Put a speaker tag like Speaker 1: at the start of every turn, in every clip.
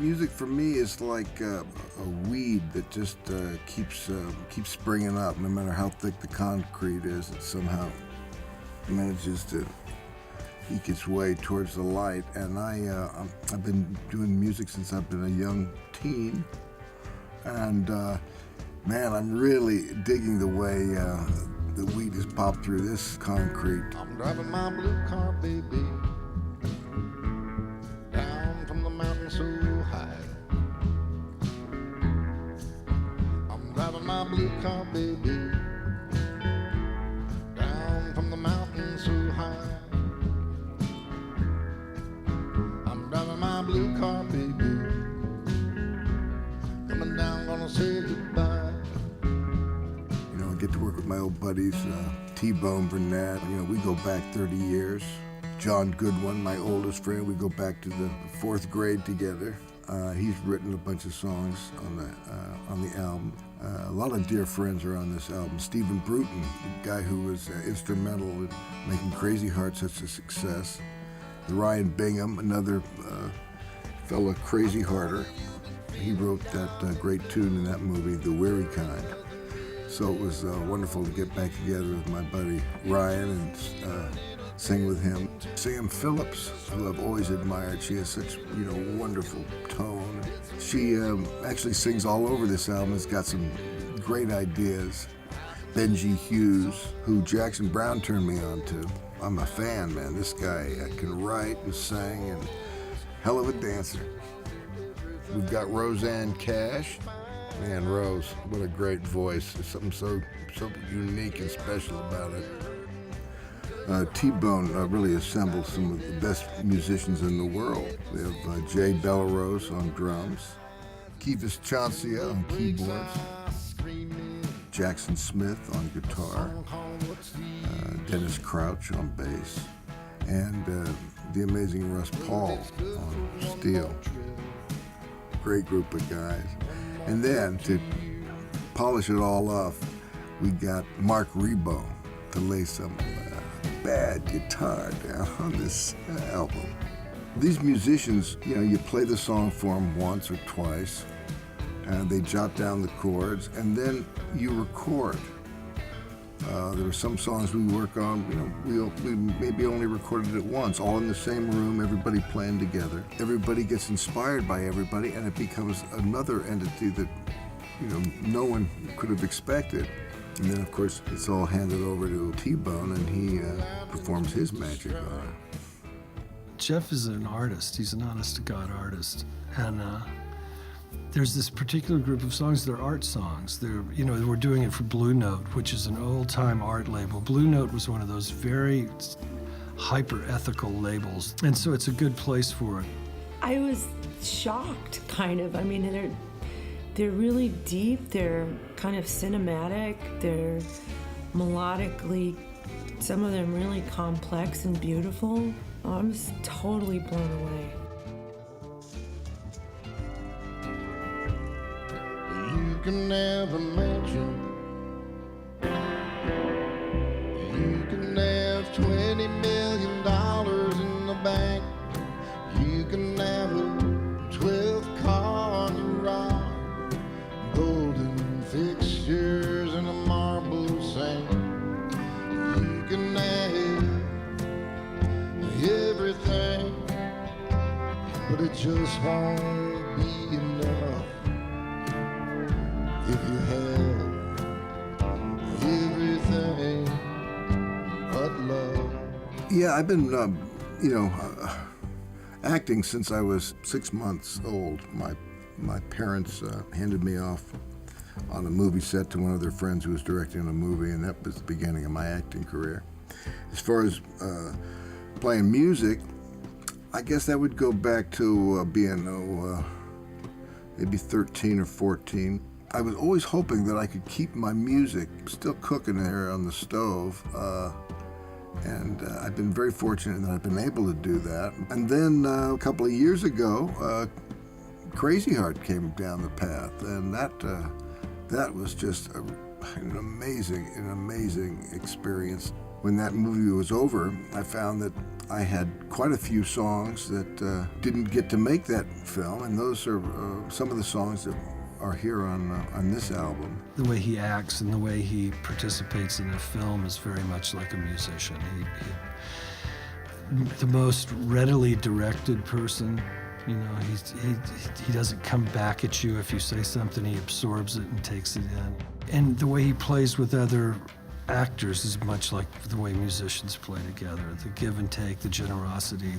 Speaker 1: Music for me is like a weed that just keeps springing up. No matter how thick the concrete is, it somehow manages to eke its way towards the light. And I've been doing music since I've been a young teen, and man, I'm really digging the way the weed has popped through this concrete.
Speaker 2: I'm driving my blue car, baby, down from the mountain so high. I'm driving my blue car, baby, down from the mountain so high. I'm driving my blue car, baby, coming down, gonna say goodbye.
Speaker 1: You know, I get to work with my old buddies, T-Bone, Burnett. You know, we go back 30 years. John Goodwin, my oldest friend, we go back to the 4th grade together. He's written a bunch of songs on the album. A lot of dear friends are on this album. Stephen Bruton, the guy who was instrumental in making Crazy Heart such a success. Ryan Bingham, another fellow crazy hearter. He wrote that great tune in that movie, The Weary Kind. So it was wonderful to get back together with my buddy Ryan and sing with him. Sam Phillips, who I've always admired. She has such, wonderful tone. She actually sings all over this album. It's got some great ideas. Benji Hughes, who Jackson Browne turned me on to. I'm a fan, man. This guy can write and sing and hell of a dancer. We've got Roseanne Cash. Man, Rose, what a great voice. There's something so unique and special about it. T-Bone really assembled some of the best musicians in the world. We have Jay Bellerose on drums, Kivas Chancia on keyboards, Jackson Smith on guitar, Dennis Crouch on bass, and the amazing Russ Paul on steel. Great group of guys. And then to polish it all off, we got Mark Rebo to lay some bad guitar down on this album. These musicians, you play the song for them once or twice, and they jot down the chords, and then you record. There are some songs we work on, we maybe only recorded it once, all in the same room, everybody playing together. Everybody gets inspired by everybody, and it becomes another entity that, no one could have expected. And then, of course, it's all handed over to T-Bone, and he performs his magic on it.
Speaker 3: Jeff is an artist. He's an honest-to-God artist. And there's this particular group of songs, they're art songs. We're doing it for Blue Note, which is an old-time art label. Blue Note was one of those very hyper-ethical labels, and so it's a good place for it.
Speaker 4: I was shocked, kind of. I mean, they're really deep, they're kind of cinematic, they're melodically, some of them really complex and beautiful. I was totally blown away.
Speaker 2: You can never imagine. You can have $20 million in the bank. You can have a 12-car garage, golden fixtures and a marble sink. You can have everything, but it just won't be enough. If you have everything but love.
Speaker 1: Yeah, I've been, acting since I was 6 months old. My parents handed me off on a movie set to one of their friends who was directing a movie, and that was the beginning of my acting career. As far as playing music, I guess that would go back to being, maybe 13 or 14. I was always hoping that I could keep my music still cooking there on the stove, and I've been very fortunate that I've been able to do that. And then a couple of years ago, Crazy Heart came down the path, and that was just an amazing experience. When that movie was over, I found that I had quite a few songs that didn't get to make that film, and those are some of the songs that are here on this album.
Speaker 3: The way he acts and the way he participates in a film is very much like a musician. The most readily directed person, you know, he doesn't come back at you if you say something, he absorbs it and takes it in. And the way he plays with other actors is much like the way musicians play together. The give and take, the generosity,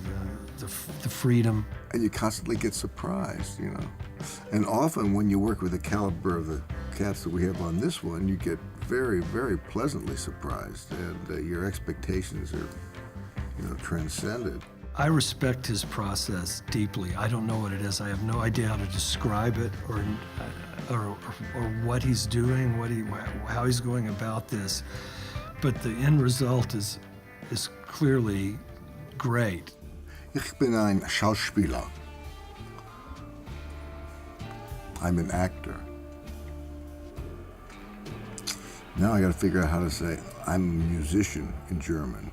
Speaker 3: the freedom.
Speaker 1: And you constantly get surprised, you know. And often when you work with the caliber of the cats that we have on this one, you get very, very pleasantly surprised, and your expectations are, you know, transcended.
Speaker 3: I respect his process deeply. I don't know what it is. I have no idea how to describe it or what he's doing, how he's going about this. But the end result is clearly great.
Speaker 1: Ich bin ein Schauspieler. I'm an actor. Now I got to figure out how to say I'm a musician in German.